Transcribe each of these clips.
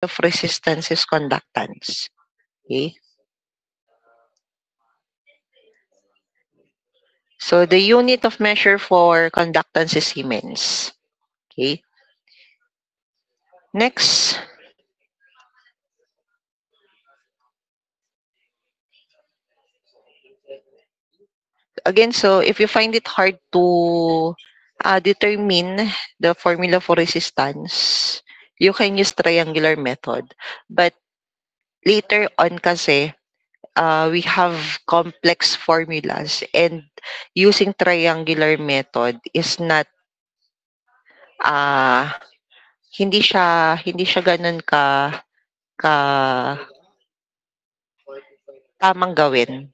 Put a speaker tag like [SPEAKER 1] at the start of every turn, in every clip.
[SPEAKER 1] of resistance is conductance. Okay. So the unit of measure for conductance is Siemens. Okay. Next, again, so if you find it hard to determine the formula for resistance, you can use triangular method. But later on kasi, we have complex formulas, and using triangular method is not uh, hindi siya ganun ka tamang gawin.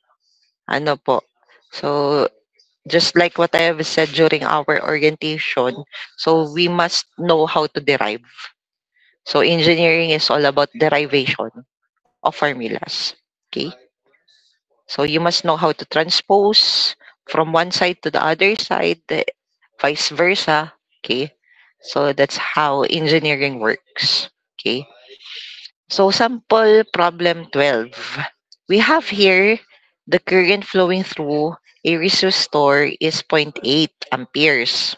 [SPEAKER 1] Ano po? So just like what I have said during our orientation, so we must know how to derive. So engineering is all about derivation of formulas. Okay? So you must know how to transpose from one side to the other side, vice versa. Okay? So that's how engineering works. Okay? So sample problem 12. We have here the current flowing through a resistor is 0.8 amperes.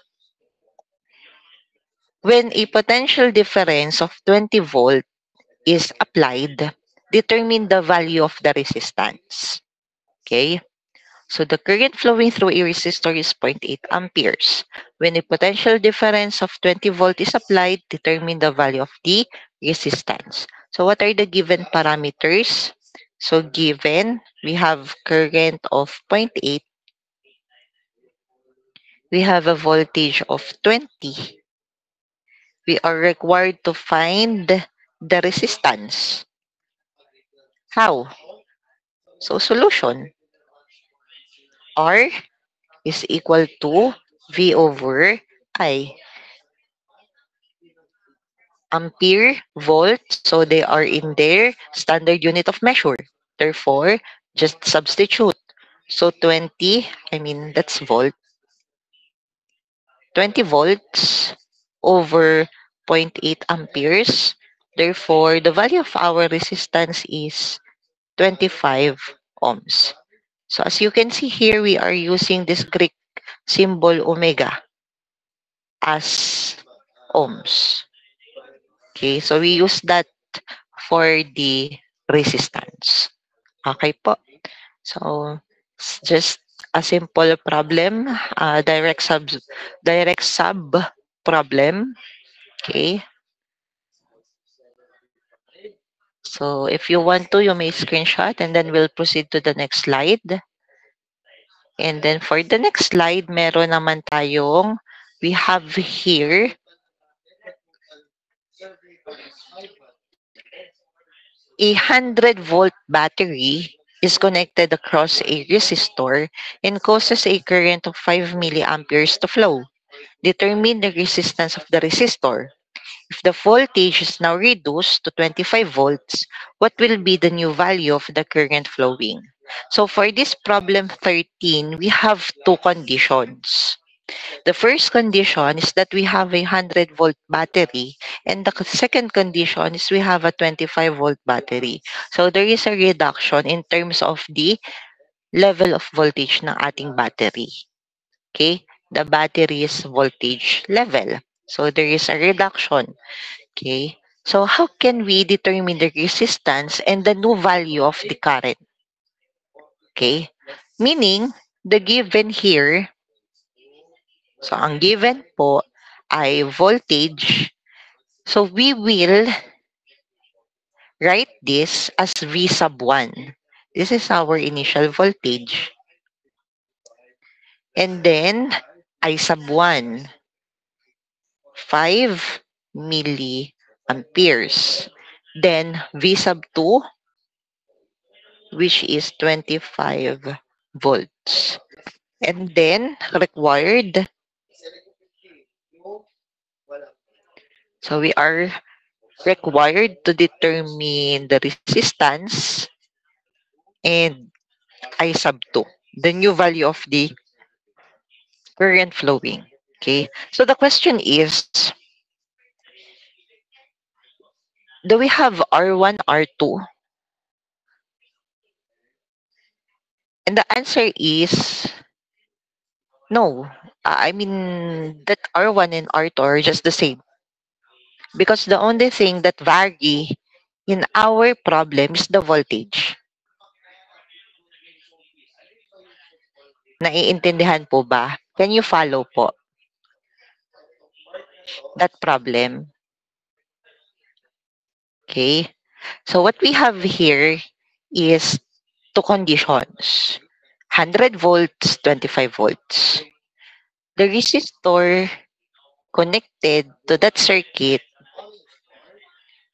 [SPEAKER 1] When a potential difference of 20 volt is applied, determine the value of the resistance. Okay? So the current flowing through a resistor is 0.8 amperes. When a potential difference of 20 volt is applied, determine the value of the resistance. So what are the given parameters? So given, we have current of 0.8, we have a voltage of 20. We are required to find the resistance. How? So solution. R is equal to V over I. Ampere, volt, so they are in their standard unit of measure. Therefore, just substitute. So 20, that's volt. 20 volts over zero point 0.8 amperes. Therefore, the value of our resistance is 25 ohms. So as you can see here, we are using this Greek symbol omega as ohms. Okay, so we use that for the resistance. Okay po. So it's just a simple problem, direct sub problem. Okay. So if you want to, you may screenshot and then we'll proceed to the next slide. And then for the next slide, meron naman tayong, we have here a 100-volt battery is connected across a resistor and causes a current of 5 milliamperes to flow. Determine the resistance of the resistor. If the voltage is now reduced to 25 volts, what will be the new value of the current flowing? So for this problem 13, we have two conditions. The first condition is that we have a 100-volt battery, and the second condition is we have a 25-volt battery. So there is a reduction in terms of the level of voltage ng ating battery. Okay? The battery's voltage level. So there is a reduction. Okay? So how can we determine the resistance and the new value of the current? Okay? Meaning, the given here, so ang given po ay voltage. So we will write this as V sub 1. This is our initial voltage. And then I sub 1, 5 milliamperes. Then V sub 2, which is 25 volts. And then required, so we are required to determine the resistance and I sub 2, the new value of the current flowing. Okay, so the question is, Do we have R1, R2? And the answer is no. I mean, that R1 and R2 are just the same. Because the only thing that vary in our problem is the voltage. Naiintindihan po ba? Can you follow po that problem? Okay. So what we have here is two conditions. 100 volts, 25 volts. The resistor connected to that circuit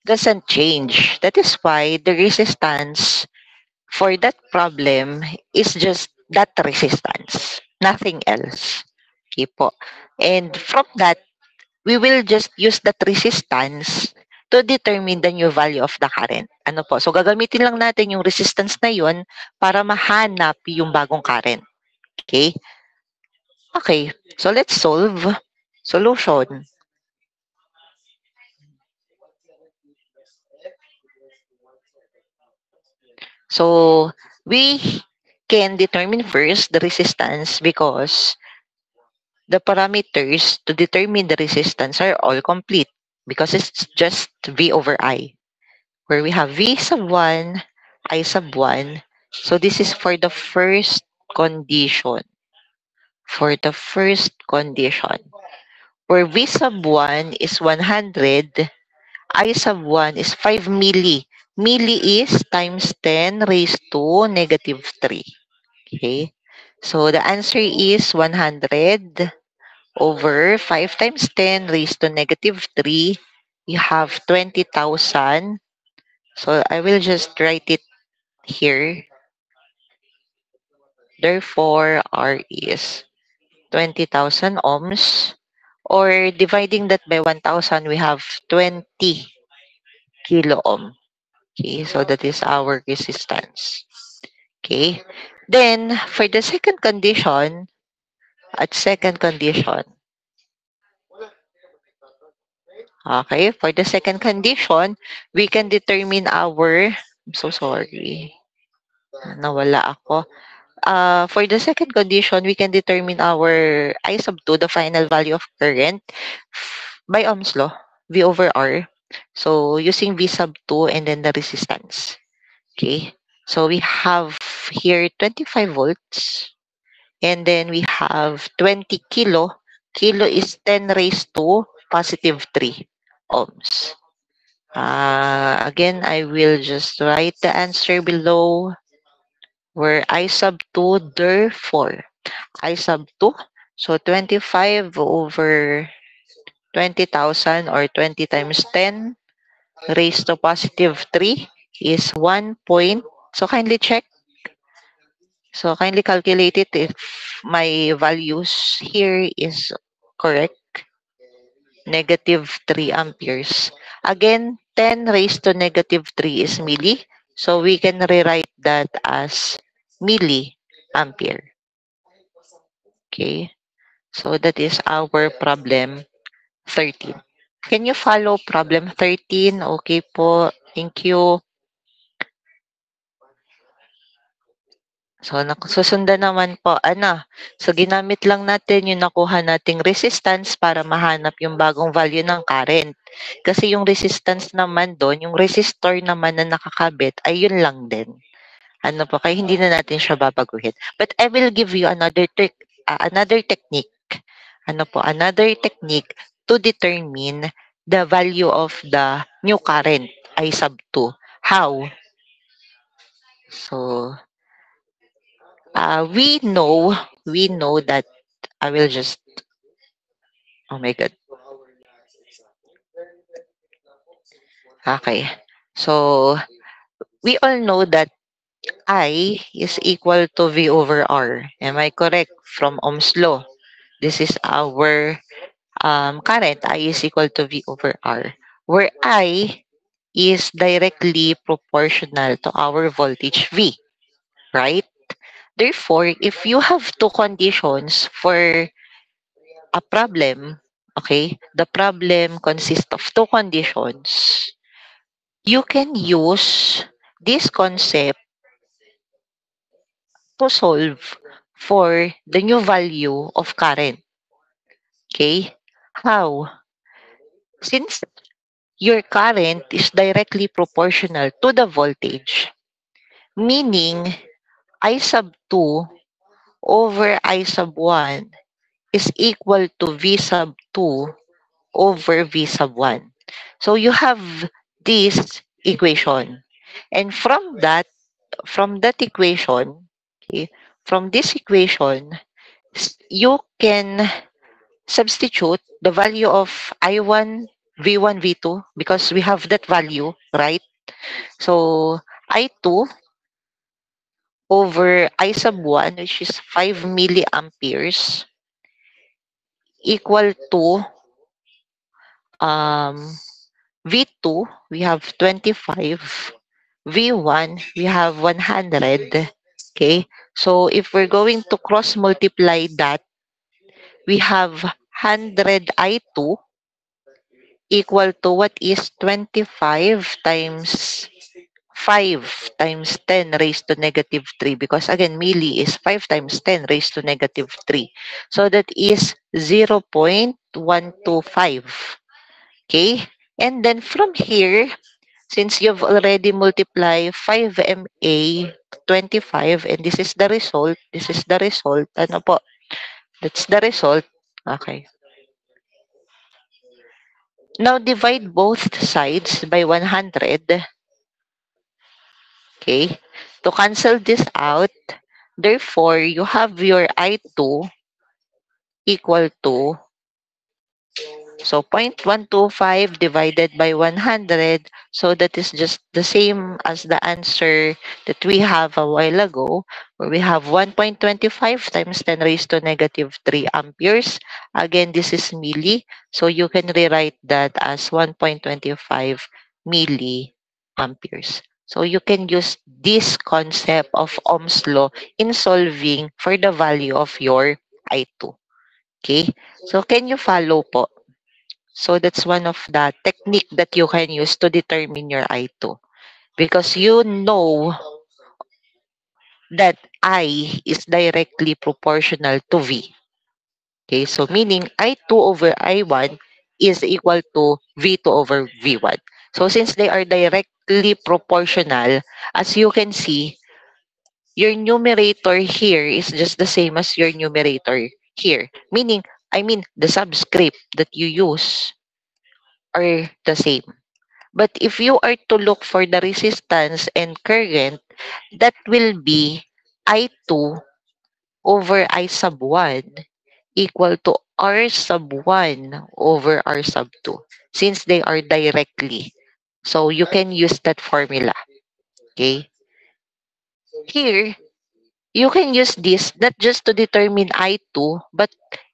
[SPEAKER 1] doesn't change. That is why the resistance for that problem is just that resistance, nothing else. Okay po. And from that, we will just use that resistance to determine the new value of the current. Ano po? So, gagamitin lang natin yung resistance na yun para mahanap yung bagong current. Okay? Okay. So, let's solve. Solution. So, we can determine first the resistance because the parameters to determine the resistance are all complete because it's just V over I, where we have V sub 1, I sub 1. So this is for the first condition. For the first condition, where V sub 1 is 100, I sub 1 is 5 milli. Milli is times 10 raised to negative 3. Okay? So the answer is 100 over 5 times 10 raised to negative 3. You have 20,000. So I will just write it here. Therefore, R is 20,000 ohms. Or dividing that by 1,000, we have 20 kilo ohm. Okay, so that is our resistance. Okay. Then, for the second condition, okay, for the second condition, we can determine our, I'm so sorry, nawala ako. For the second condition, we can determine our I sub 2, the final value of current, by Ohm's law, V over R. So, using V sub 2 and then the resistance. Okay. So, we have here 25 volts. And then we have 20 kilo. Kilo is 10 raised to positive 3 ohms. Again, I will just write the answer below where I sub 2, therefore, I sub 2. So, 25 over 20,000 or 20 times 10 raised to positive 3 is 1 point. So, kindly check. So, kindly calculate it if my values here is correct. Negative 3 amperes. Again, 10 raised to negative 3 is milli. So, we can rewrite that as milliampere. Okay. So, that is our problem 13. Can you follow problem 13? Okay po. Thank you. So, susundan naman po, so ginamit lang natin yung nakuha nating resistance para mahanap yung bagong value ng current. Kasi yung resistance naman doon, yung resistor naman na nakakabit, ay yun lang din. Ano po, kaya hindi na natin siya babaguhin. But I will give you another technique. Another technique to determine the value of the new current, I sub 2. How? So, we know that I will just, oh my God. Okay. So, we all know that I is equal to V over R. Am I correct? From Ohm's law. This is our current. I is equal to V over R. Where I is directly proportional to our voltage V. Right? Therefore, if you have two conditions for a problem, okay, the problem consists of two conditions. you can use this concept to solve for the new value of current. Okay? How? Since your current is directly proportional to the voltage, meaning I sub 2 over I sub 1 is equal to V sub 2 over V sub 1. So you have this equation. And from that equation, okay, from this equation, you can substitute the value of I1, V1, V2 because we have that value, right? So I2 over I sub 1, which is 5 milliamperes, equal to um, V2, we have 25. V1, we have 100. Okay. So if we're going to cross multiply that, we have 100 I2 equal to what is 25 times 5 times 10 raised to negative 3 because again milli is 5 times 10 raised to negative 3. So that is 0.125. Okay? And then from here, since you've already multiplied 5 MA 25 and this is the result, ano po? That's the result. Okay. Now divide both sides by 100. Okay. To cancel this out, therefore, you have your I2 equal to, so 0.125 divided by 100. So that is just the same as the answer that we have a while ago, where we have 1.25 times 10 raised to negative 3 amperes. Again, this is milli. So you can rewrite that as 1.25 milliamperes. So you can use this concept of Ohm's law in solving for the value of your I2. Okay? So can you follow po? So that's one of the technique that you can use to determine your I2 because you know that I is directly proportional to V. Okay, so meaning I2 over I1 is equal to V2 over V1. So since they are directly proportional, as you can see, your numerator here is just the same as your numerator here. Meaning, I mean, the subscript that you use are the same. But if you are to look for the resistance and current, that will be I2 over I sub 1 equal to R sub 1 over R sub 2 since they are directly. So you can use that formula. Okay. Here, you can use this not just to determine I2, but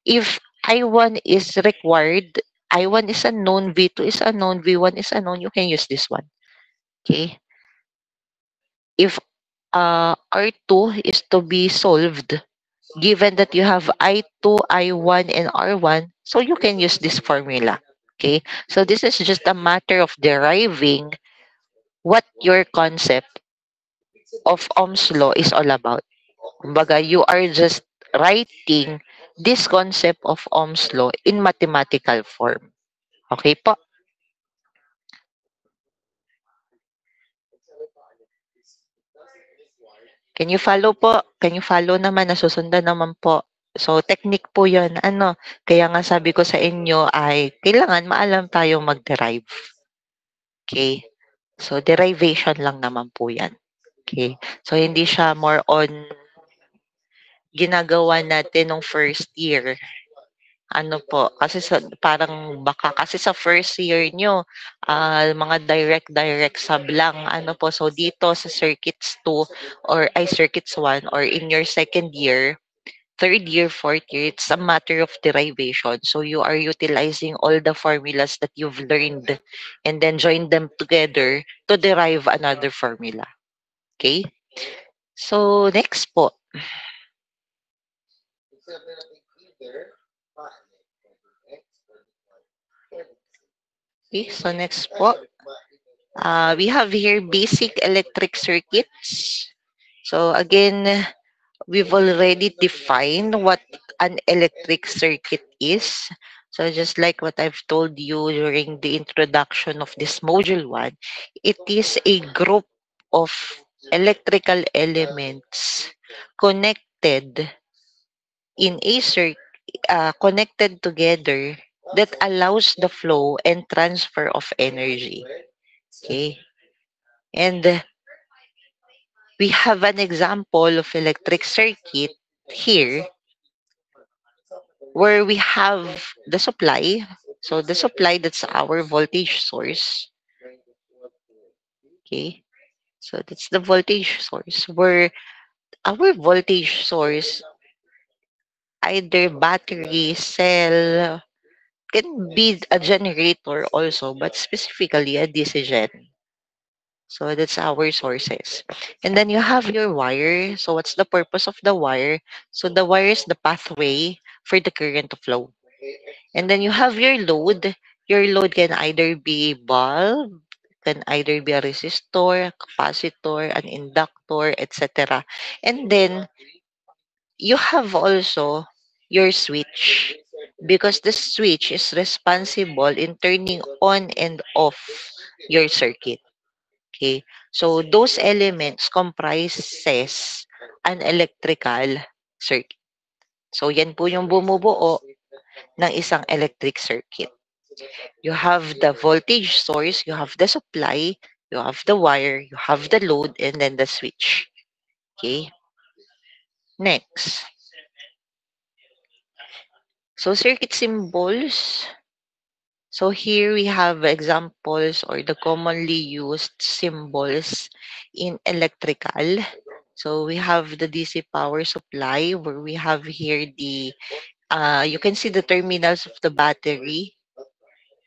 [SPEAKER 1] if I1 is required, I1 is unknown, V2 is unknown, V1 is unknown, you can use this one. Okay. If R2 is to be solved, given that you have I2, I1, and R1, so you can use this formula. Okay, so this is just a matter of deriving what your concept of Ohm's law is all about. Kumbaga, you are just writing this concept of Ohm's law in mathematical form. Okay po? Can you follow po? Can you follow naman? Nasusundan naman po. So, technique po yun. Ano, kaya nga sabi ko sa inyo ay kailangan maalam tayong mag-derive. Okay? So, derivation lang naman po yan. Okay? So, hindi siya more on ginagawa natin nung first year. Ano po, kasi sa, parang baka, kasi sa first year nyo, mga direct sub lang. Ano po, so dito sa circuits 2 or ay circuits 1 or in your second year, third year, fourth year, it's a matter of derivation. So you are utilizing all the formulas that you've learned and then join them together to derive another formula. Okay? So next po. Okay, so next po. We have here basic electric circuits. So again, we've already defined what an electric circuit is. So just like what I've told you during the introduction of this module 1, it is a group of electrical elements connected in a connected together that allows the flow and transfer of energy. Okay. And we have an example of electric circuit here where we have the supply. So the supply, that's our voltage source. Okay. So that's the voltage source where our voltage source, either battery, cell, can be a generator also, but specifically a DC gen. So that's our sources. And then you have your wire. So what's the purpose of the wire? So the wire is the pathway for the current to flow. And then you have your load. Your load can either be bulb, can either be a resistor, a capacitor, an inductor, etc. And then you have also your switch, because the switch is responsible in turning on and off your circuit. Okay. So those elements comprises an electrical circuit. So yan po yung bumubuo ng isang electric circuit. You have the voltage source, you have the supply, you have the wire, you have the load, and then the switch. Okay. Next. So circuit symbols. So here we have examples or the commonly used symbols in electrical. So we have the DC power supply where we have here the, you can see the terminals of the battery.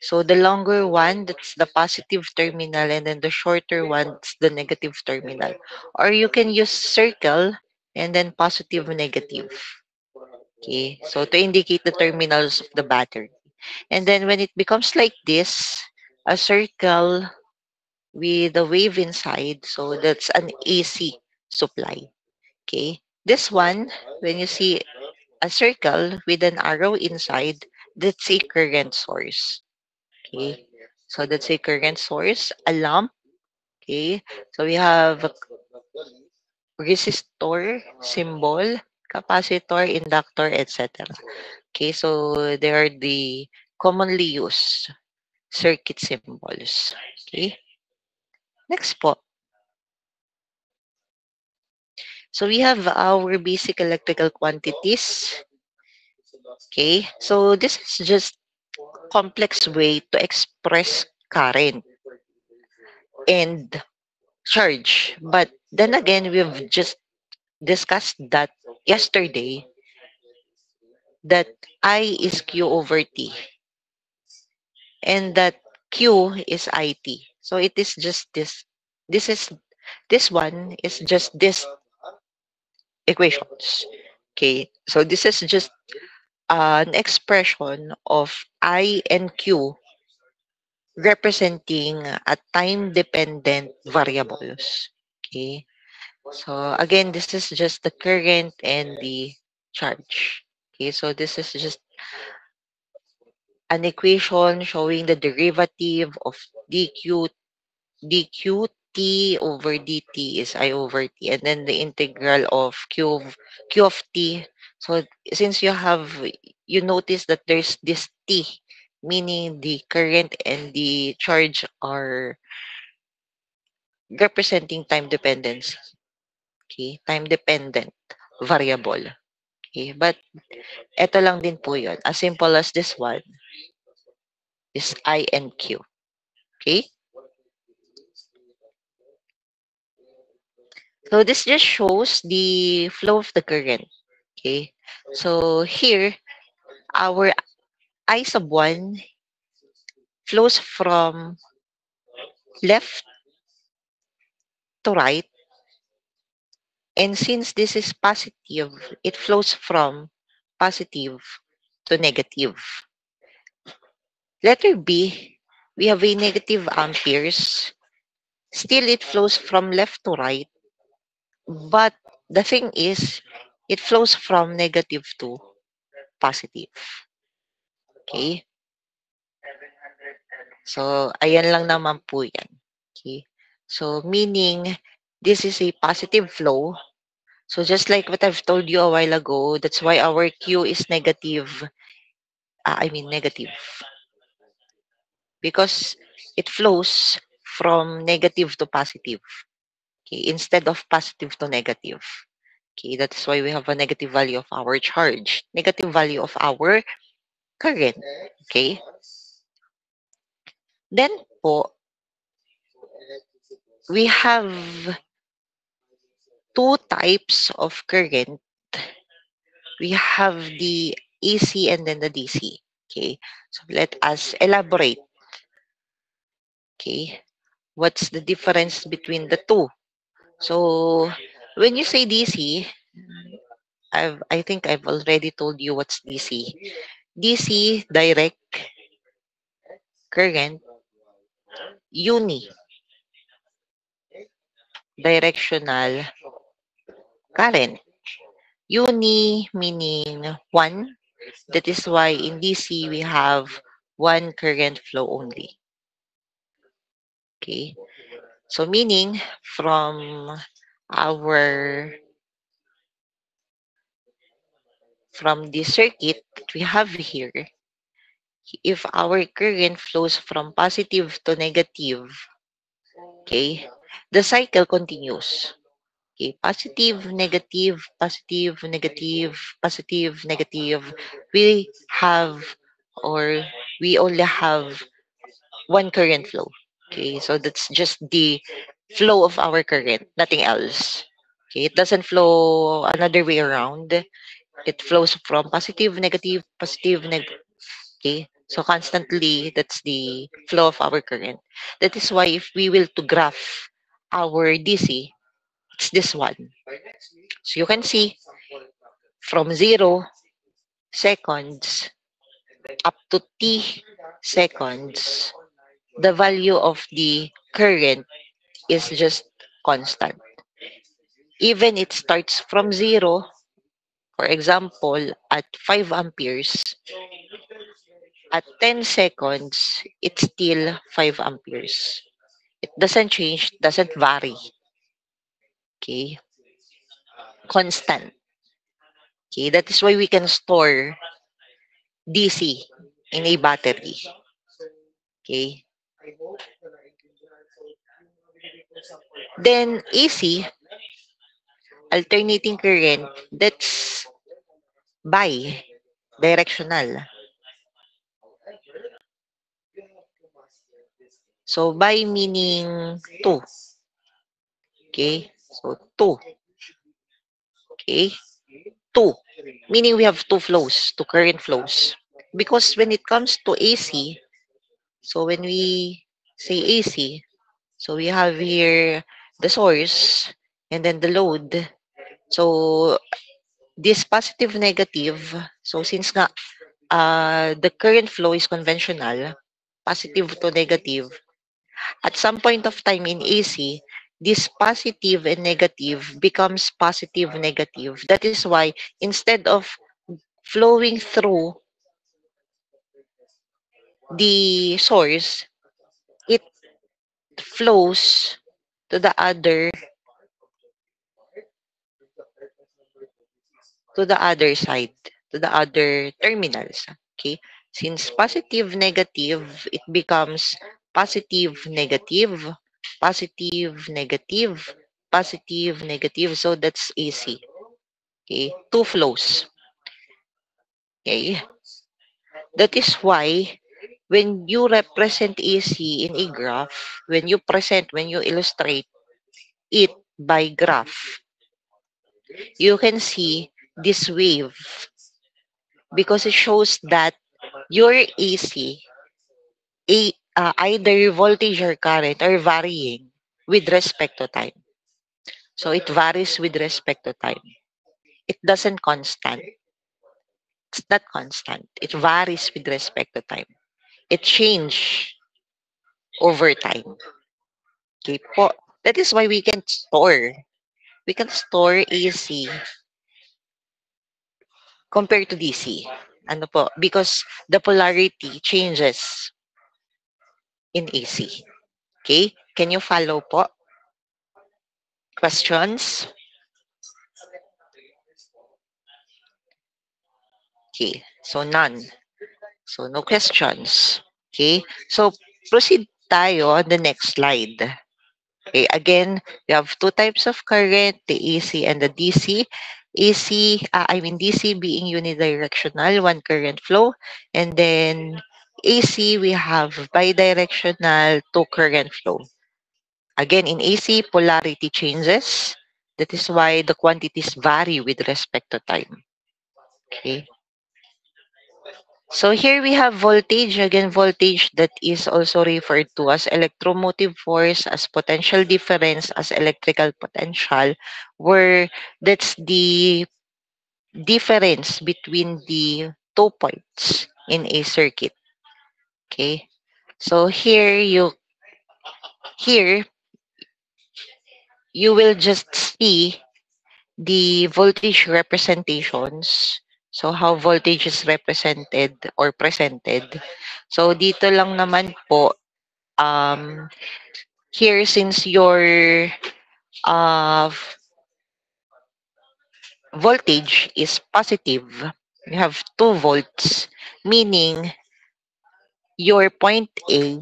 [SPEAKER 1] So the longer one, that's the positive terminal, and then the shorter one, it's the negative terminal. Or you can use circle and then positive, negative. Okay, so to indicate the terminals of the battery. And then when it becomes like this, a circle with a wave inside, so that's an AC supply. Okay, this one, when you see a circle with an arrow inside, that's a current source. Okay, so that's a current source, a lamp. Okay, so we have a resistor symbol, capacitor, inductor, etc. Okay, so they are the commonly used circuit symbols. Okay, next po. So we have our basic electrical quantities. Okay, so this is just complex way to express current and charge. But then again, we've just discussed that yesterday, that I is Q over T and that Q is IT. So it is just this. This is this one is just this equations. Okay, so this is just an expression of I and Q representing a time-dependent variables. Okay, so again, this is just the current and the charge. Okay, so this is just an equation showing the derivative of dq dqt over dt is I over t, and then the integral of q of t. So since you notice that there's this t, meaning the current and the charge are representing time dependency. Okay, time dependent variable. Okay, but eto lang din po yun. As simple as this one is I and Q. Okay, so this just shows the flow of the current. Okay, so here our I sub 1 flows from left to right, and since this is positive, it flows from positive to negative. Letter B, we have a negative amperes. Still, it flows from left to right, but the thing is, it flows from negative to positive. Okay? So, ayan lang naman po yan. Okay? So, meaning, this is a positive flow. So, just like what I've told you a while ago, that's why our Q is negative. Negative. Because it flows from negative to positive. Okay? Instead of positive to negative. Okay? That's why we have a negative value of our charge. Negative value of our current. Okay? Then po, we have two types of current. We have the AC and then the DC. Okay, so let us elaborate. Okay, what's the difference between the two? So when you say DC, I think I've already told you what's DC. DC, direct current, uni, directional current. Uni meaning one. That is why in DC we have one current flow only. Okay. So meaning from our from the circuit that we have here, if our current flows from positive to negative, okay, the cycle continues. Okay, positive, negative, positive, negative, positive, negative. We have or we only have one current flow. Okay, so that's just the flow of our current, nothing else. Okay, it doesn't flow another way around. It flows from positive, negative, positive, okay, so constantly that's the flow of our current. That is why if we will to graph our DC, it's this one. So you can see from 0 seconds up to t seconds, the value of the current is just constant. Even it starts from 0, for example, at 5 amperes, at 10 seconds, it's still 5 amperes. It doesn't change, doesn't vary. Okay? Constant. Okay? That is why we can store DC in a battery. Okay? Then AC, alternating current, that's bi-directional. So bi meaning two. Okay? So two. Okay? Two. Meaning we have two flows, two current flows. Because when it comes to AC, so when we say AC, so we have here the source and then the load. So this positive negative, so since nga the current flow is conventional, positive to negative, at some point of time in AC, this positive and negative becomes positive negative. That is why instead of flowing through the source, it flows to the other side, to the other terminals. Okay? Since positive negative, it becomes positive negative, positive negative, positive negative. So that's AC. Okay? Two flows. Okay? That is why when you represent AC in a graph, when you illustrate it by graph, you can see this wave because it shows that your AC, either voltage or current, are varying with respect to time. So it varies with respect to time. It doesn't constant. It's not constant. It varies with respect to time. It change over time. Okay po. That is why we can store AC compared to DC. Ano po? Because the polarity changes in AC. Okay? Can you follow po? Questions? Okay. So none. So no questions. Okay? So proceed tayo on the next slide. Okay, again, we have two types of current, the AC and the DC. DC being unidirectional, one current flow. And then AC, we have bidirectional, two current flow. Again, in AC, polarity changes. That is why the quantities vary with respect to time. Okay. So here we have voltage, again voltage that is also referred to as electromotive force, as potential difference, as electrical potential, where that's the difference between the 2 points in a circuit. Okay. So here you will just see the voltage representations. So how voltage is represented or presented. So dito lang naman po, here since your uh, voltage is positive, you have 2 volts, meaning your point A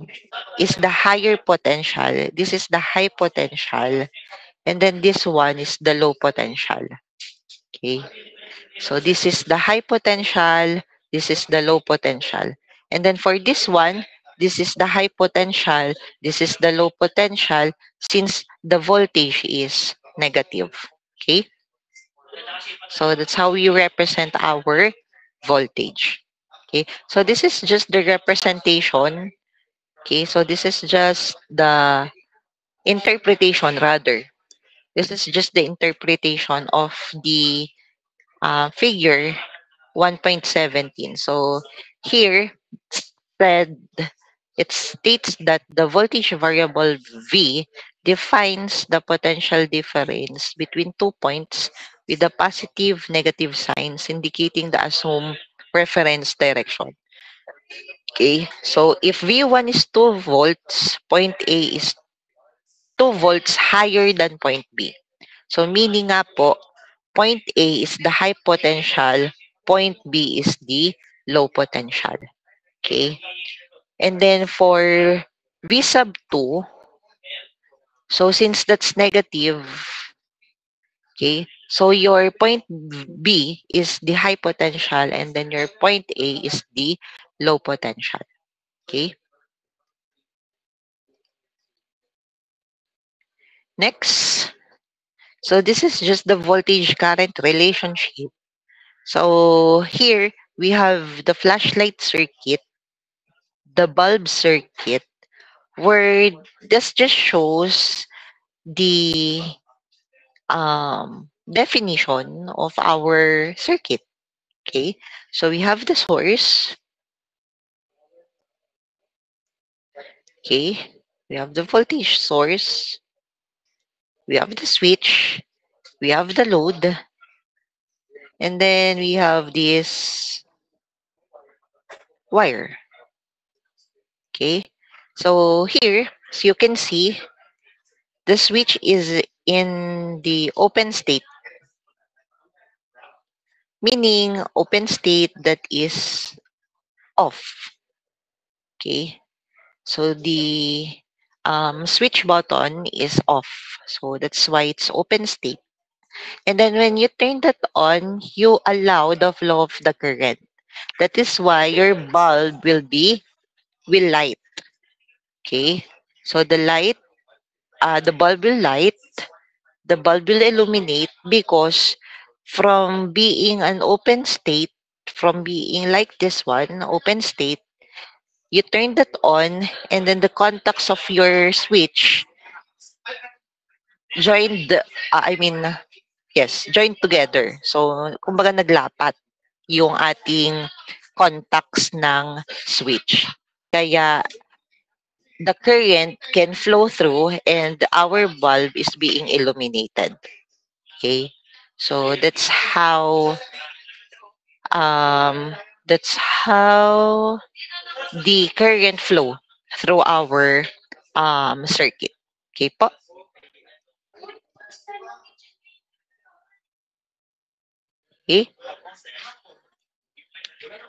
[SPEAKER 1] is the higher potential. This is the high potential. And then this one is the low potential. Okay. So this is the high potential. This is the low potential. And then for this one, this is the high potential. This is the low potential since the voltage is negative. Okay. So that's how we represent our voltage. Okay. So this is just the representation. Okay. So this is just the interpretation rather. This is just the interpretation of the figure 1.17. So here said it states that the voltage variable V defines the potential difference between 2 points with the positive negative signs indicating the assumed reference direction. Okay, so if V1 is 2 volts, point A is 2 volts higher than point B. So meaning nga po, point A is the high potential, point B is the low potential. Okay? And then for V sub 2, so since that's negative, okay, so your point B is the high potential and then your point A is the low potential. Okay? Next. So this is just the voltage current relationship. So here we have the flashlight circuit, the bulb circuit, where this just shows the definition of our circuit. Okay, so we have the source. Okay, we have the voltage source. We have the switch. We have the load. And then we have this wire. Okay, so here, as you can see, the switch is in the open state, meaning open state that is off. Okay, so the switch button is off. So that's why it's open state. And then when you turn that on, you allow the flow of the current. That is why your bulb will light. Okay, so the bulb will light, the bulb will illuminate because from being an open state, from being like this one, open state, you turn that on and then the contacts of your switch joined, I mean, yes, joined together. So, kumbaga naglapat yung ating contacts ng switch. Kaya the current can flow through and our bulb is being illuminated. Okay, so um, that's how the current flow through our circuit. Okay po. Okay.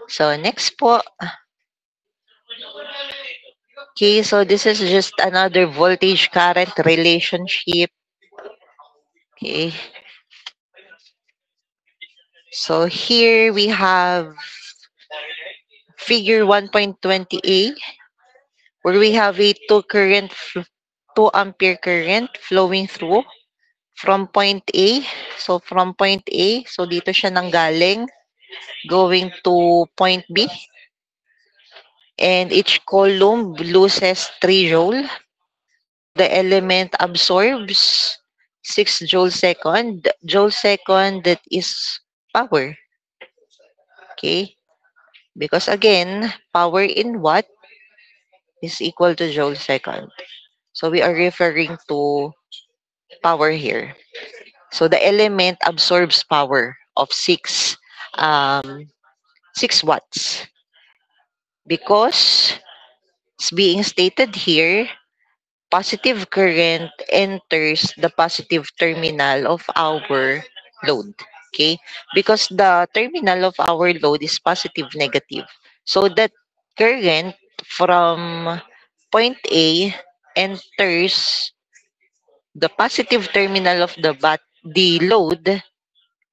[SPEAKER 1] So next po. Okay, so this is just another voltage current relationship. Okay. So here we have figure 1.20a where we have a 2 ampere current flowing through from point A. So from point A, so dito siya nanggaling going to point B, and each column loses 3 joule. So the element absorbs 6 joule second. Joule second, that is power. Okay? Because again, power in watt is equal to joule second. So we are referring to power here. So the element absorbs power of 6 watts because it's being stated here, positive current enters the positive terminal of our load. Okay? Because the terminal of our load is positive negative. So that current from point A enters the positive terminal of the load,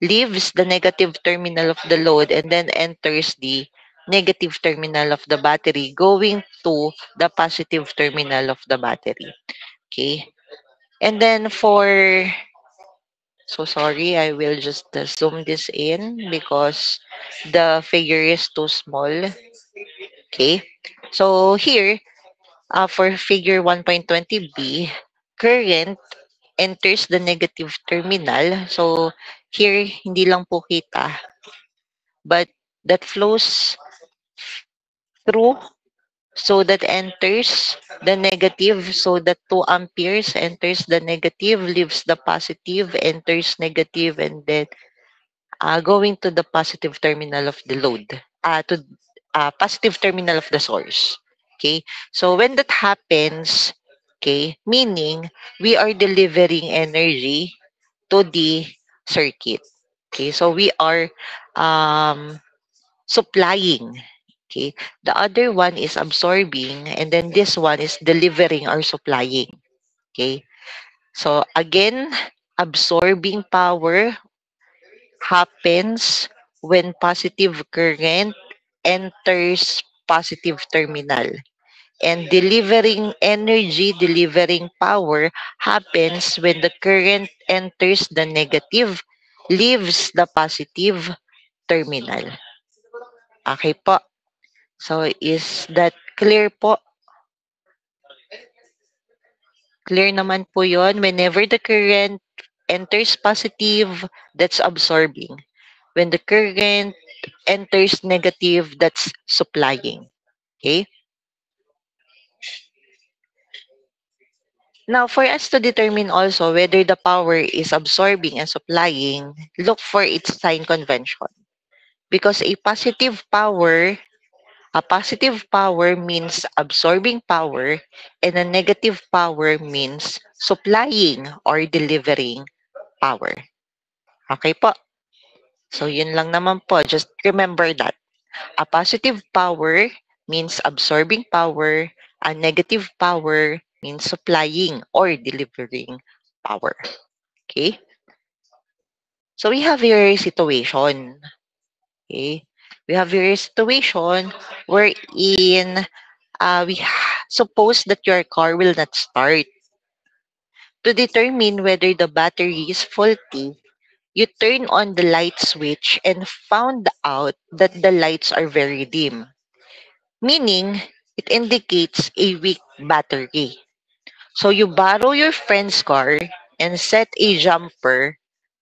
[SPEAKER 1] leaves the negative terminal of the load, and then enters the negative terminal of the battery going to the positive terminal of the battery. Okay. And then so sorry, I will just zoom this in because the figure is too small. Okay. So here, for figure 1.20b, current enters the negative terminal. So here, hindi lang po kita, but that flows through, so that enters the negative, so that 2 amperes enters the negative, leaves the positive, enters negative, and then going to the positive terminal of the load, to positive terminal of the source. Okay, so when that happens, okay, meaning we are delivering energy to the circuit. Okay, so we are um, supplying. Okay, the other one is absorbing, and then this one is delivering or supplying. Okay, so again, absorbing power happens when positive current enters positive terminal, and delivering energy, delivering power happens when the current enters the negative, leaves the positive terminal. Okay po. So is that clear po? Clear naman po yon. Whenever the current enters positive, that's absorbing. When the current enters negative, that's supplying. Okay? Now, for us to determine also whether the power is absorbing and supplying, look for its sign convention. Because a positive power means absorbing power, and a negative power means supplying or delivering power. Okay po? So, yun lang naman po. Just remember that. A positive power means absorbing power. A negative power means supplying or delivering power. Okay? So, we have here a situation. Okay? We have here a situation wherein suppose that your car will not start. To determine whether the battery is faulty, you turn on the light switch and found out that the lights are very dim, meaning it indicates a weak battery. So you borrow your friend's car and set a jumper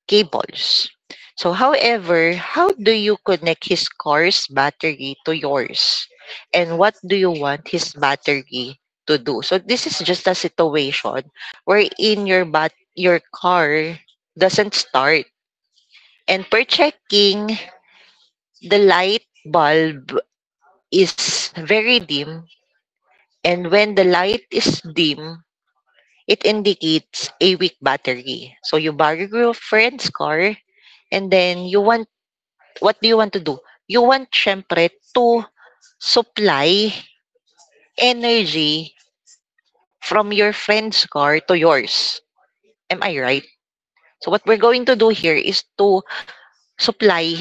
[SPEAKER 1] cables. So however, how do you connect his car's battery to yours? And what do you want his battery to do. So this is just a situation wherein your car doesn't start. And per checking, the light bulb is very dim. And when the light is dim, it indicates a weak battery. So you borrow your friend's car and then what do you want to do? You want syempre to supply energy from your friend's car to yours. Am I right? So what we're going to do here is to supply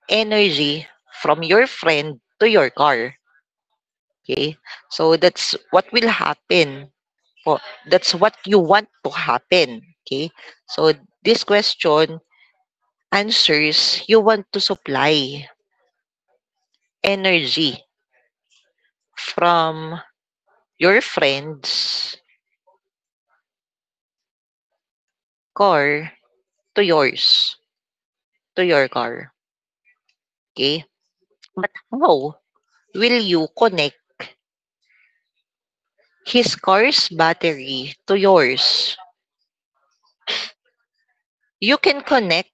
[SPEAKER 1] energy from your friend to your car. Okay? So that's what will happen. Po. That's what you want to happen. Okay? So this question answers you want to supply energy from your friend's car to yours, to your car. Okay? But how will you connect his car's battery to yours? You can connect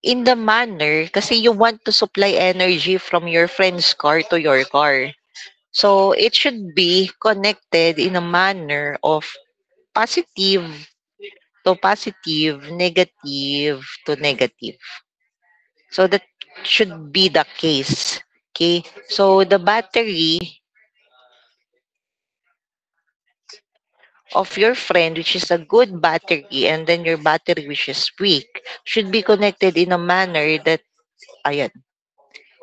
[SPEAKER 1] in the manner kasi you want to supply energy from your friend's car to your car. So it should be connected in a manner of positive to positive, negative to negative. So that should be the case. Okay. So the battery of your friend, which is a good battery, and then your battery, which is weak, should be connected in a manner that, ayan,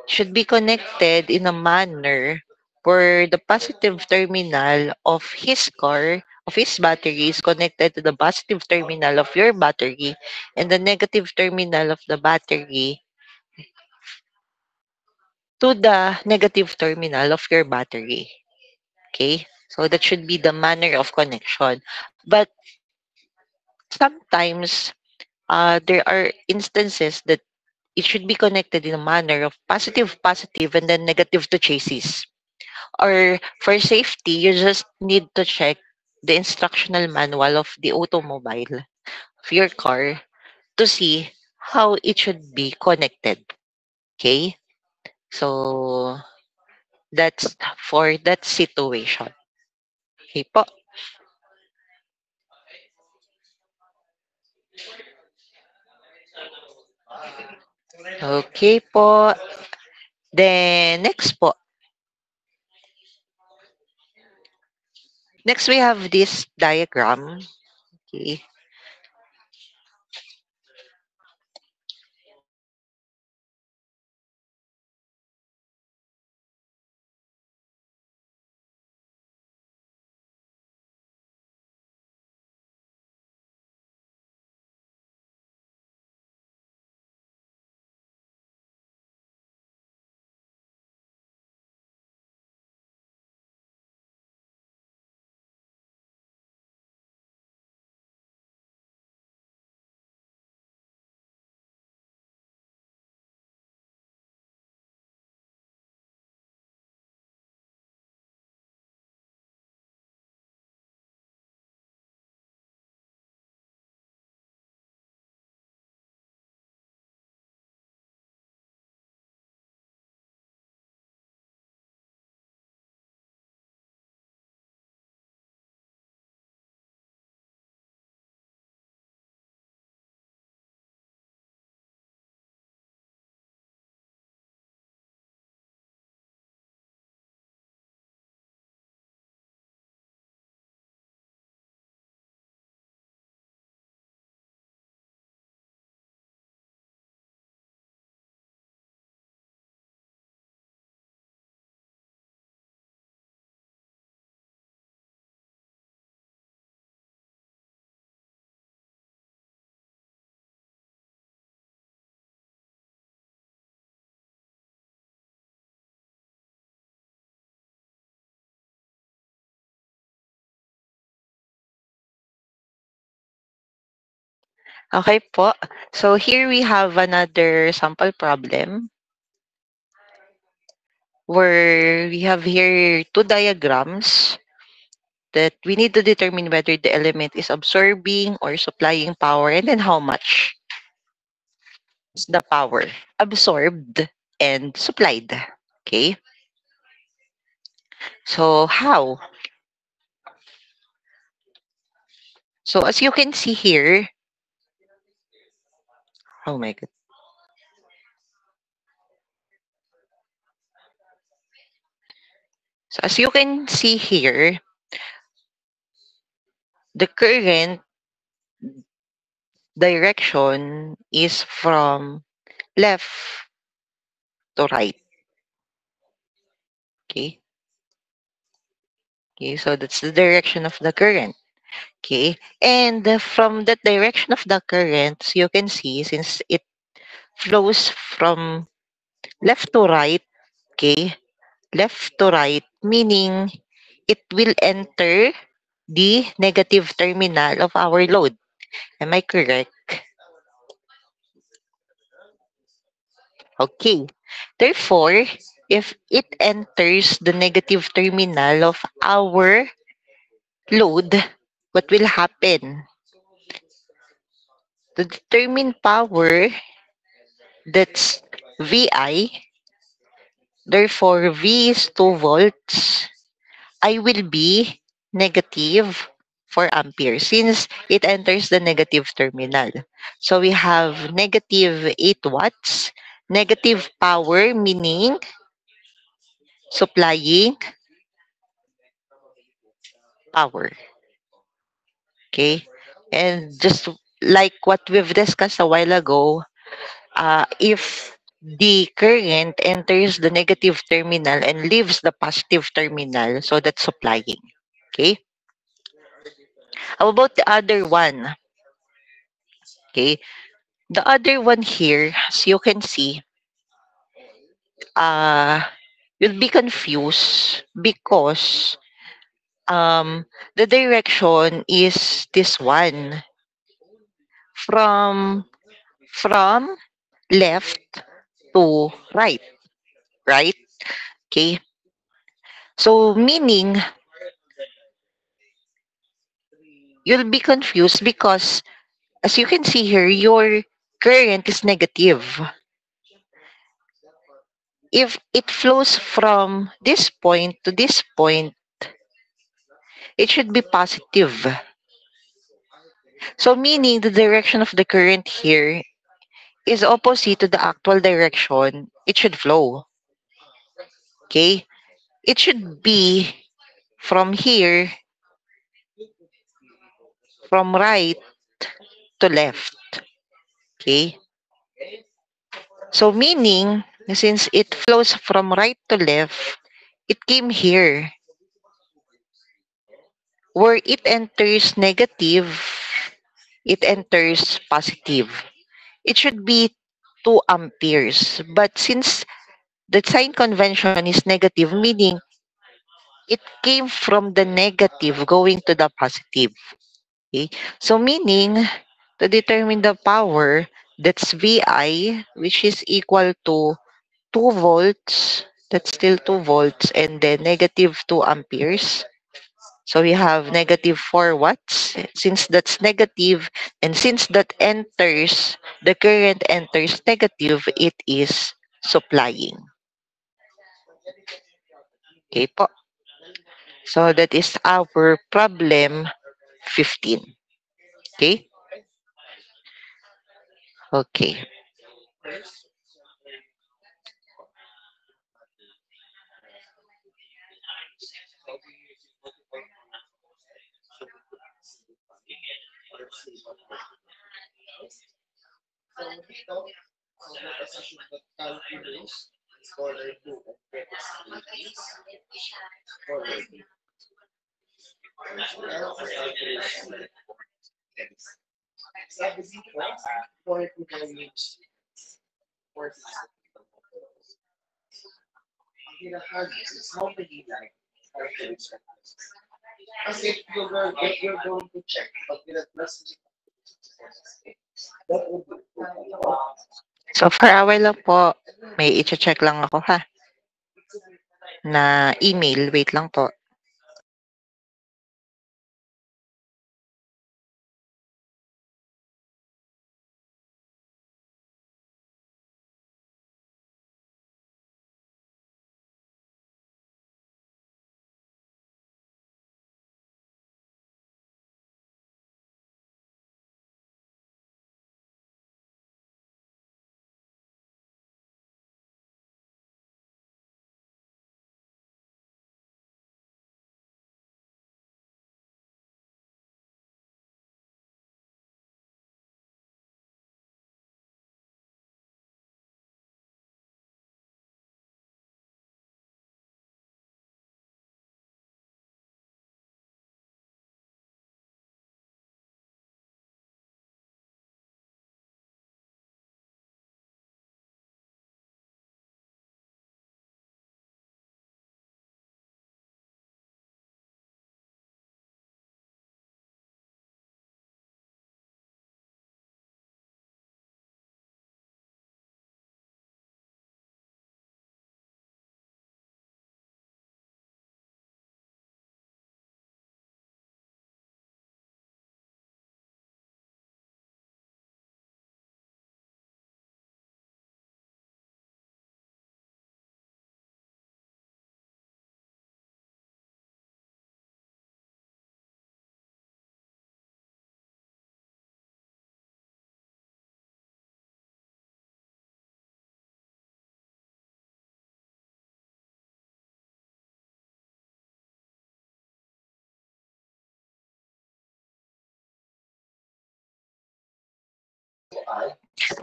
[SPEAKER 1] should be connected in a manner where the positive terminal of his car, of his battery, is connected to the positive terminal of your battery, and the negative terminal of the battery to the negative terminal of your battery. Okay? So that should be the manner of connection. But sometimes there are instances that it should be connected in a manner of positive, positive, and then negative to chassis. Or for safety, you just need to check the instructional manual of the automobile of your car to see how it should be connected. Okay? So that's for that situation. Okay po. Okay po. Then next po. Next we have this diagram. Okay. Okay po. So here we have another sample problem. where we have here two diagrams that we need to determine whether the element is absorbing or supplying power, and then how much is the power absorbed and supplied. Okay, so how? So as you can see here, oh my god. So as you can see here, the current direction is from left to right. Okay. Okay, so that's the direction of the current. Okay, and from that direction of the current, so you can see since it flows from left to right, okay, left to right, meaning it will enter the negative terminal of our load. Am I correct? Okay. Therefore, if it enters the negative terminal of our load, what will happen? To determine power, that's VI. Therefore, V is 2 volts. I will be negative 4 amperes since it enters the negative terminal. So we have negative 8 watts, negative power meaning supplying power. Okay? And just like what we've discussed a while ago, if the current enters the negative terminal and leaves the positive terminal, so that's supplying. Okay? How about the other one? Okay? The other one here, as you can see, uh, you'll be confused because the direction is this one from from left to right, right? Okay. So meaning you'll be confused because as you can see here, your current is negative. If it flows from this point to this point, it should be positive. So meaning the direction of the current here is opposite to the actual direction it should flow. Okay? It should be from here, from right to left. Okay? So meaning, since it flows from right to left, it came here. Where it enters negative, it enters positive. It should be 2 amperes. But since the sign convention is negative, meaning it came from the negative going to the positive. Okay? So meaning, to determine the power, that's VI, which is equal to 2 volts. That's still 2 volts. And then negative 2 amperes. So we have negative 4 watts. Since that's negative, and since that enters, the current enters negative, it is supplying. Okay po. So that is our problem 15. Okay? Okay. So for a while lang po, may i-check lang ako ha. na email. Wait lang po.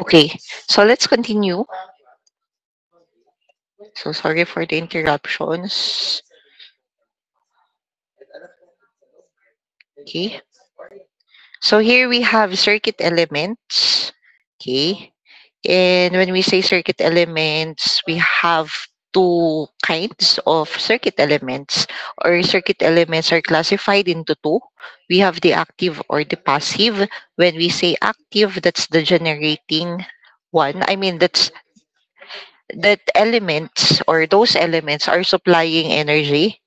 [SPEAKER 1] Okay, so let's continue. So sorry for the interruptions. Okay, so here we have circuit elements. Okay, and when we say circuit elements, we have two kinds of circuit elements, or circuit elements are classified into two. We have the active or the passive. When we say active, that's the generating one. I mean, that elements or those elements are supplying energy.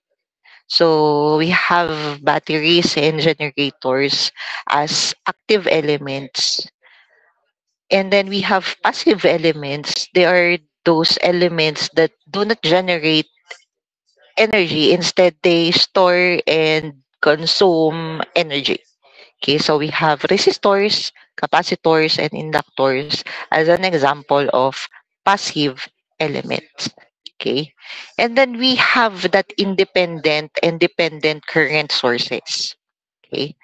[SPEAKER 1] So we have batteries and generators as active elements. And then we have passive elements. They are those elements that do not generate energy. Instead, they store and consume energy. Okay, so we have resistors, capacitors, and inductors as an example of passive elements. Okay, and then we have that independent and dependent current sources. Okay,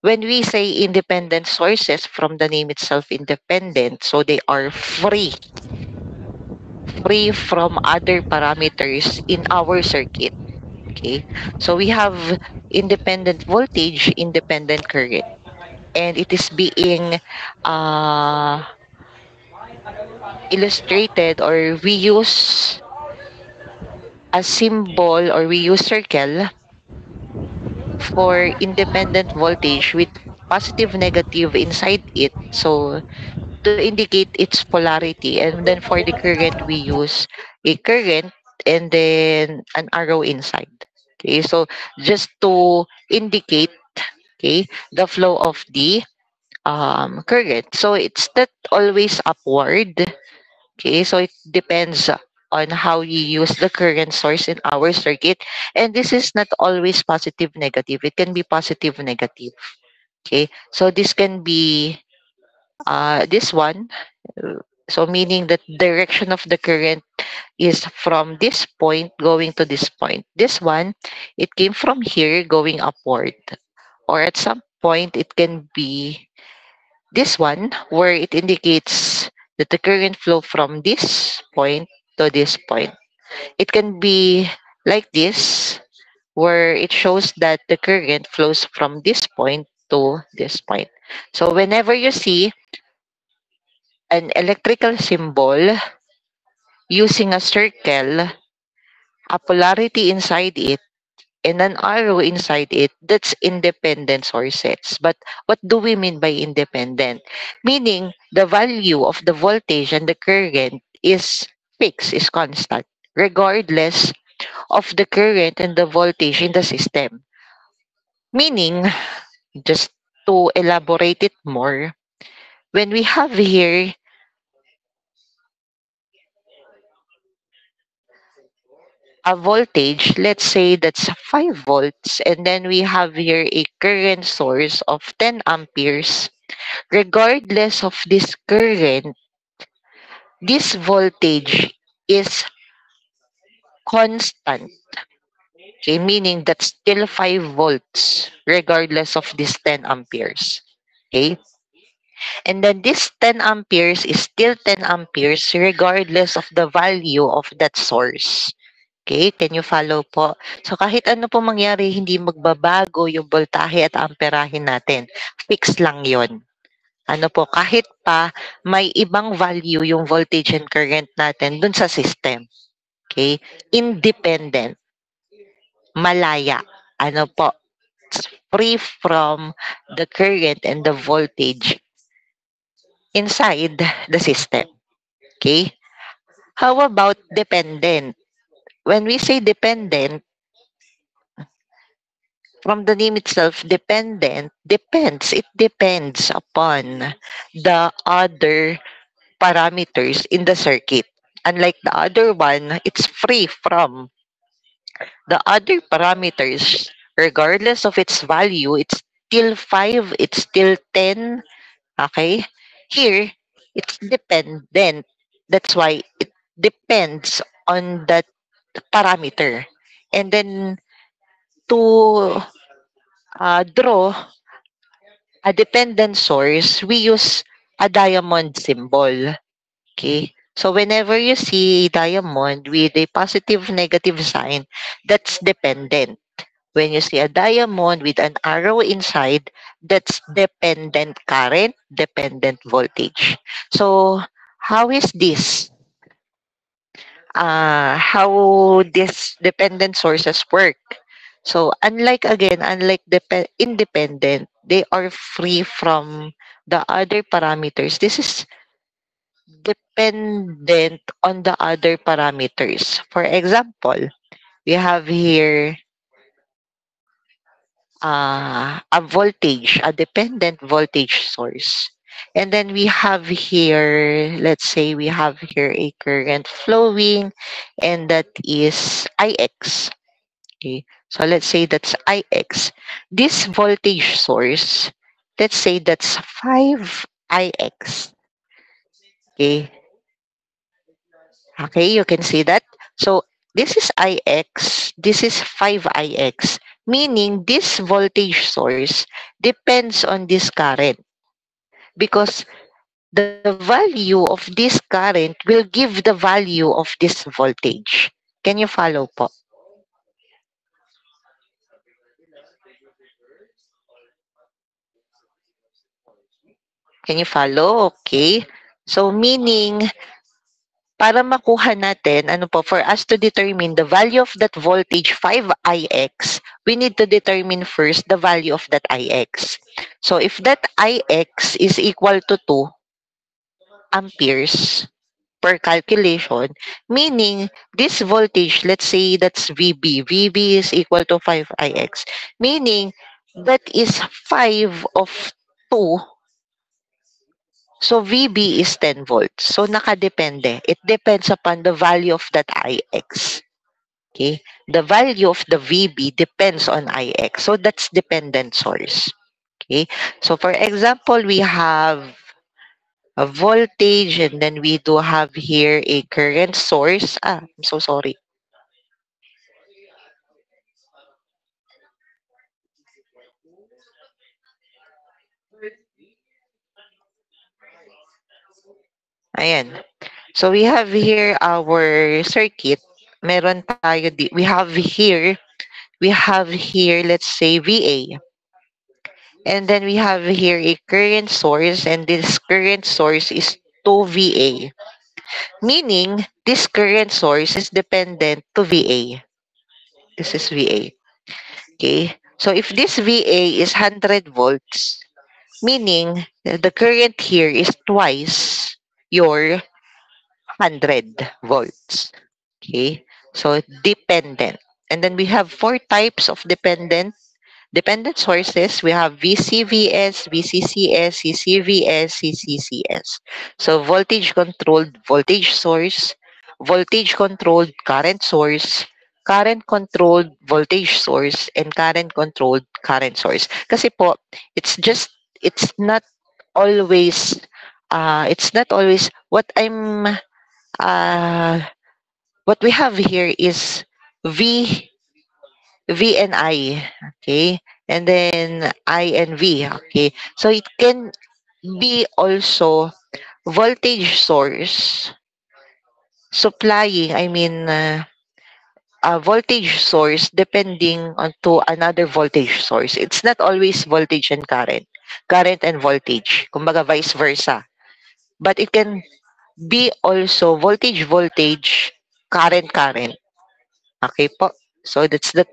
[SPEAKER 1] when we say independent sources, from the name itself, independent, so they are free from other parameters in our circuit. Okay, so we have independent voltage, independent current, and it is being uh, illustrated, or we use a symbol, or we use circle for independent voltage with positive negative inside it, so to indicate its polarity. And then for the current, we use a current and then an arrow inside. Okay, so just to indicate, okay, the flow of the current. So it's not always upward. Okay, so it depends on how you use the current source in our circuit. And this is not always positive negative. It can be positive negative. Okay, so this can be this one. So meaning that direction of the current is from this point going to this point. This one, it came from here going upward. Or at some point, it can be this one, where it indicates that the current flow from this point to this point. It can be like this, where it shows that the current flows from this point to this point. So whenever you see an electrical symbol using a circle, a polarity inside it, and an arrow inside it, that's independent sources. But what do we mean by independent? Meaning the value of the voltage and the current is fixed, is constant, regardless of the current and the voltage in the system. Meaning, just to elaborate it more, when we have here a voltage, let's say that's 5 volts, and then we have here a current source of 10 amperes, regardless of this current, this voltage is constant. Okay, meaning that's still 5 volts, regardless of this 10 amperes. Okay, and then this 10 amperes is still 10 amperes, regardless of the value of that source. Okay, can you follow po? So kahit ano po mangyari, hindi magbabago yung voltahe at amperahe natin. Fix lang yon. Ano po, kahit pa may ibang value yung voltage and current natin dun sa system. Okay? Independent. Malaya. Ano po, free from the current and the voltage inside the system. Okay? How about dependent? When we say dependent, from the name itself, dependent, depends. It depends upon the other parameters in the circuit. Unlike the other one, it's free from the other parameters. Regardless of its value, it's still 5, it's still 10. Okay? Here, it's dependent. That's why it depends on that parameter. And then to draw a dependent source, we use a diamond symbol. Okay? So whenever you see diamond with a positive negative sign, that's dependent. When you see a diamond with an arrow inside, that's dependent current, dependent voltage. So how is this? How these dependent sources work? So unlike independent, they are free from the other parameters. This is dependent on the other parameters. For example, we have here a voltage, a dependent voltage source. And then we have here, let's say we have here a current flowing, and that is Ix. Okay, so let's say that's Ix. This voltage source, let's say that's 5 Ix. Okay, okay, you can see that. So this is Ix, this is 5 Ix, meaning this voltage source depends on this current because the value of this current will give the value of this voltage. Can you follow po? Can you follow? Okay. So meaning, para makuha natin, ano po, for us to determine the value of that voltage 5Ix, we need to determine first the value of that Ix. So if that Ix is equal to 2 amperes per calculation, meaning this voltage, let's say that's VB. VB is equal to 5Ix, meaning that is 5 of 2. So VB is 10 volts. So nakadepende. It depends upon the value of that Ix. Okay? The value of the VB depends on Ix. So that's dependent source. Okay? So for example, we have a voltage and then we do have here a current source. I'm so sorry. Ayan. So we have here our circuit. Meron tayo we have here, let's say VA. And then we have here a current source, and this current source is 2 VA. Meaning, this current source is dependent to VA. This is VA. Okay? So if this VA is 100 volts, meaning the current here is twice your 100 volts. Okay? So dependent. And then we have four types of dependent sources. We have VCVS, VCCS, CCVS, CCCS. So voltage controlled voltage source, voltage controlled current source, current controlled voltage source, and current controlled current source. Kasi po, it's just, it's not always, it's not always uh, what we have here is V V and I, okay? And then I and V, okay? So it can be also voltage source supplying, a voltage source depending on to another voltage source. It's not always voltage and current and voltage, kumbaga vice versa. But it can be also voltage, current. Okay po. So that's the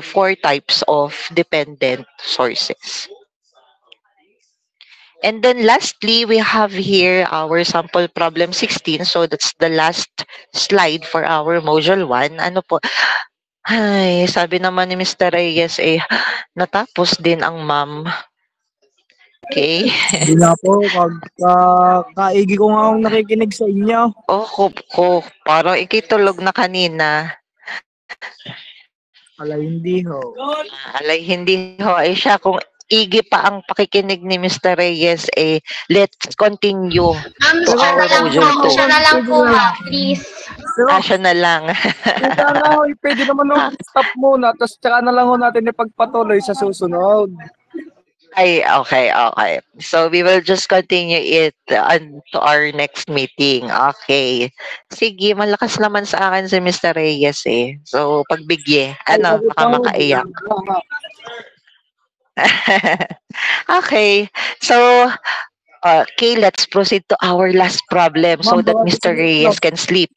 [SPEAKER 1] four types of dependent sources. And then lastly, we have here our sample problem 16. So that's the last slide for our module 1. Ano po? Ay, sabi naman ni Mr. Reyes natapos din ang ma'am. Okay.
[SPEAKER 2] Hindi nga po, kaigi ko nga akong nakikinig sa inyo.
[SPEAKER 1] Oh, parang ikitulog na kanina.
[SPEAKER 2] Alay, hindi ho.
[SPEAKER 1] Alay, hindi ho. Siya, kung igi pa ang pakikinig ni Mr. Reyes, let's continue to our module 2.
[SPEAKER 3] Siya na lang po, please.
[SPEAKER 1] Siya na lang.
[SPEAKER 2] Sana ho, pwede naman ho, stop muna, tapos tsaka na lang ho natin ipagpatuloy sa susunod.
[SPEAKER 1] Ay, okay. So, we will just continue it to our next meeting. Okay. Sige, malakas naman sa akin si Mr. Reyes So, pagbigye. Baka makaiyak. Okay. So, okay, let's proceed to our last problem so that Mr. Reyes can sleep.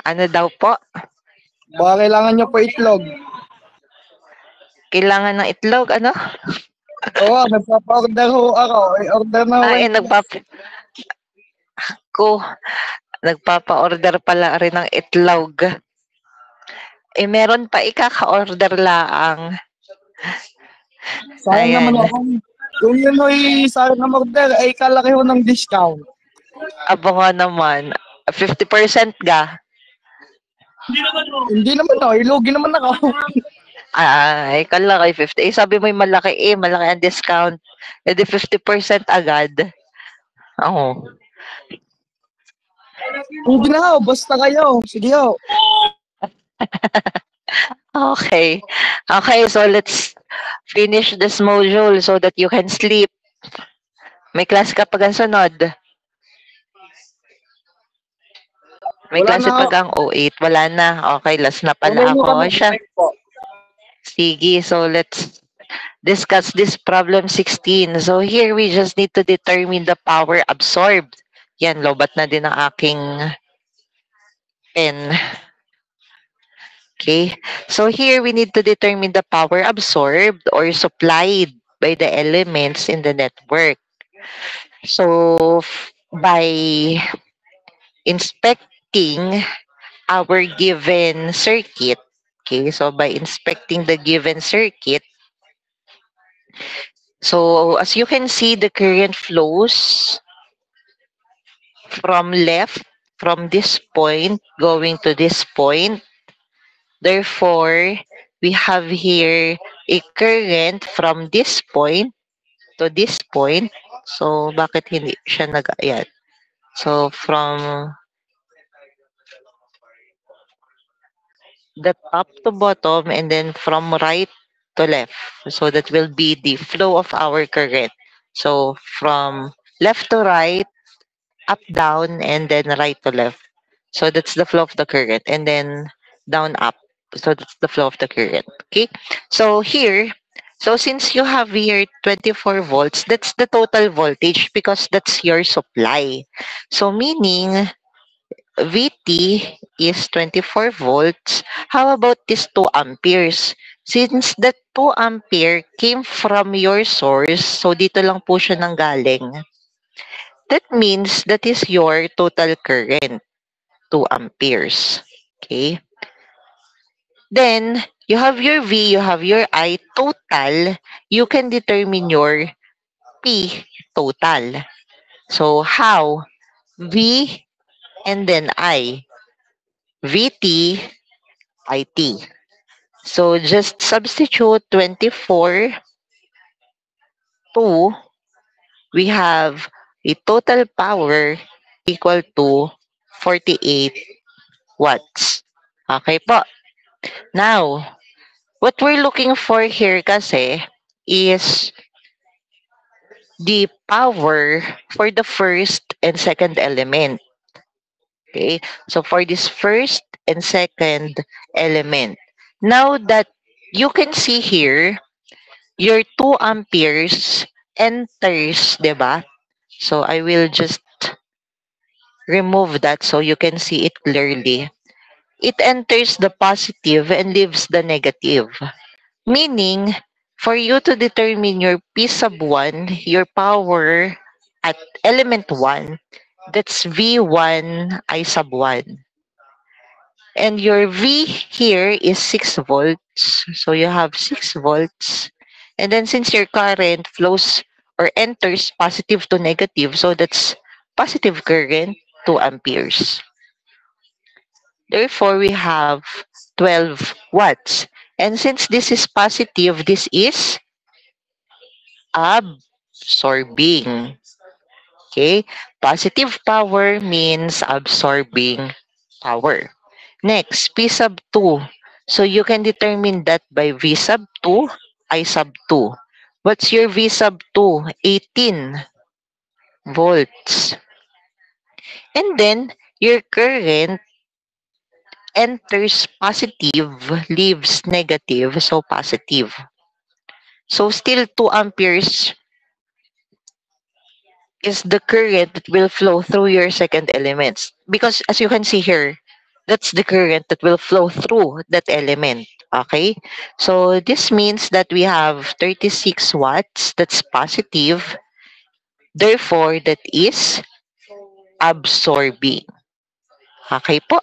[SPEAKER 1] Ano daw po?
[SPEAKER 2] Baka kailangan nyo po itlog.
[SPEAKER 1] Kailangan ng itlog, ano?
[SPEAKER 2] Oo, nagpapa-order ho ako. Order na ho.
[SPEAKER 1] Nagpapa-order pala rin ng itlog. Meron pa ikaka-order laang.
[SPEAKER 2] Sayang naman ako. Kung yun ho sayang na order, ay kalaki ho ng discount.
[SPEAKER 1] Aba nga naman. 50% ga?
[SPEAKER 2] Hindi naman ho. Ilugi naman ako.
[SPEAKER 1] Ay, kalaki 50. Sabi mo yung malaki malaki ang discount. Di 50% agad. Oo.
[SPEAKER 2] Hindi na ho. Basta kayo. Sige ho.
[SPEAKER 1] Okay. Okay, so let's finish this module so that you can sleep. May class ka pag ang sunod. May klase pag ang 08. Wala na. Okay, last na pala ako. Siya. Sige, so let's discuss this problem 16. So here we just need to determine the power absorbed. Yan, lobat na din ang aking pen. Okay, so here we need to determine the power absorbed or supplied by the elements in the network. So by inspecting our given circuit, okay, so by inspecting the given circuit, so as you can see, the current flows from this point going to this point. Therefore, we have here a current from this point to this point. So, bakit hindi siya ayan. So, from the top to bottom and then from right to left. So, that will be the flow of our current. So, from left to right, up, down, and then right to left. So, that's the flow of the current. And then down, up. So, that's the flow of the current. Okay? So, here, so since you have here 24 volts, that's the total voltage because that's your supply. So, meaning, VT is 24 volts. How about this 2 amperes? Since that 2 ampere came from your source, so dito lang po siya nanggaling. That means that is your total current. 2 amperes. Okay? Then, you have your V, you have your I total. You can determine your P total. So, how? V and then I. VT, IT. So, just substitute 24 to, we have a total power equal to 48 watts. Okay po. Now, what we're looking for here kasi is the power for the first and second element. Okay? So for this first and second element. Now that you can see here, your 2 amperes enters, 'di ba? So I will just remove that so you can see it clearly. It enters the positive and leaves the negative. Meaning, for you to determine your P sub 1, your power at element 1, that's V1 I sub 1. And your V here is 6 volts. So you have 6 volts. And then since your current flows or enters positive to negative, so that's positive current, 2 amperes. Therefore, we have 12 watts. And since this is positive, this is absorbing. Okay? Positive power means absorbing power. Next, P sub 2. So you can determine that by V sub 2, I sub 2. What's your V sub 2? 18 volts. And then, your current enters positive, leaves negative, so positive. So still 2 amperes is the current that will flow through your second elements. Because as you can see here, that's the current that will flow through that element. Okay? So this means that we have 36 watts, that's positive. Therefore, that is absorbing. Okay po?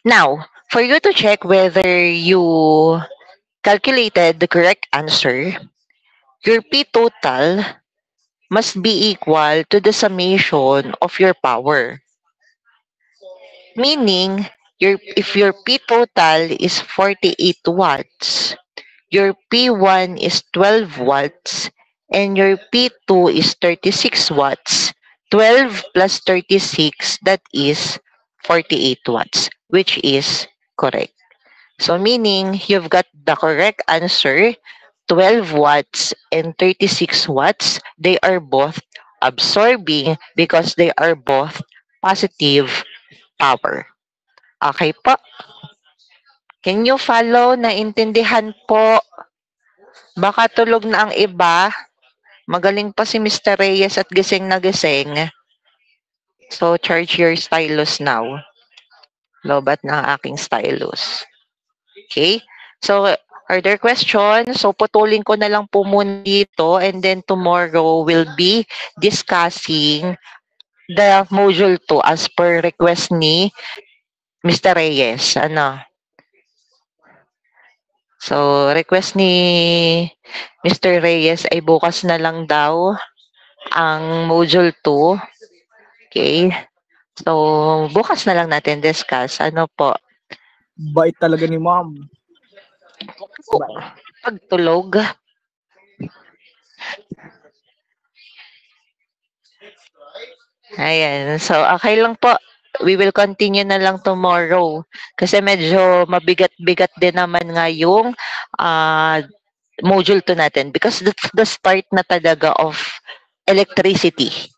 [SPEAKER 1] Now, for you to check whether you calculated the correct answer, your P total must be equal to the summation of your power. Meaning, if your P total is 48 watts, your P1 is 12 watts, and your P2 is 36 watts. 12 plus 36, that is 48 watts, which is correct. So meaning, you've got the correct answer, 12 watts and 36 watts. They are both absorbing because they are both positive power. Okay po? Can you follow? Naintindihan po? Baka tulog na ang iba. Magaling pa si Mr. Reyes at gising na gising. So, charge your stylus now. Lobat na ang aking stylus. Okay? So, are there questions? So, putulin ko na lang po muna dito and then tomorrow we'll be discussing the module 2 as per request ni Mr. Reyes. Ano? So, request ni Mr. Reyes ay bukas na lang daw ang module 2. Okay? So, bukas na lang natin discuss. Ano po?
[SPEAKER 2] Bait talaga ni ma'am.
[SPEAKER 1] Pagtulog. Ayan. So, okay lang po. We will continue na lang tomorrow. Kasi medyo mabigat-bigat din naman nga yung module 2 natin. Because that's the start na talaga of electricity.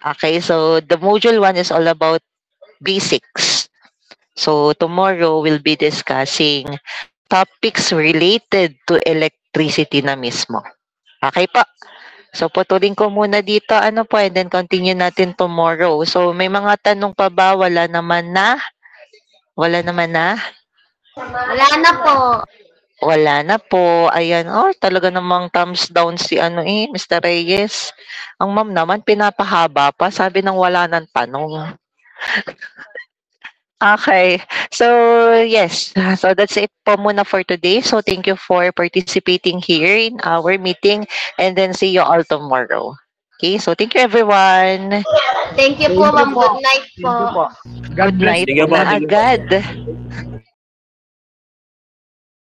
[SPEAKER 1] Okay, so the module 1 is all about basics. So tomorrow we'll be discussing topics related to electricity na mismo. Okay po? So putulin ko muna dito, ano po, and then continue natin tomorrow. So may mga tanong pa ba? Wala naman na? Wala naman na?
[SPEAKER 3] Wala na po.
[SPEAKER 1] Wala na po. Ayan, oh, talaga namang thumbs down si Mr. Reyes. Ang ma'am naman, pinapahaba pa. Sabi ng wala ng tanong. Okay. So, yes. So, that's it po muna for today. So, thank you for participating here in our meeting and then see you all tomorrow. Okay. So, thank you everyone.
[SPEAKER 3] Thank you
[SPEAKER 2] Thank
[SPEAKER 3] po,
[SPEAKER 2] you
[SPEAKER 3] ma'am.
[SPEAKER 2] po.
[SPEAKER 3] Good night
[SPEAKER 2] Thank you
[SPEAKER 3] po.
[SPEAKER 2] po. God
[SPEAKER 1] Good
[SPEAKER 2] bless
[SPEAKER 1] night
[SPEAKER 4] Sige
[SPEAKER 1] po
[SPEAKER 4] po,
[SPEAKER 1] na
[SPEAKER 4] sige po.
[SPEAKER 1] agad.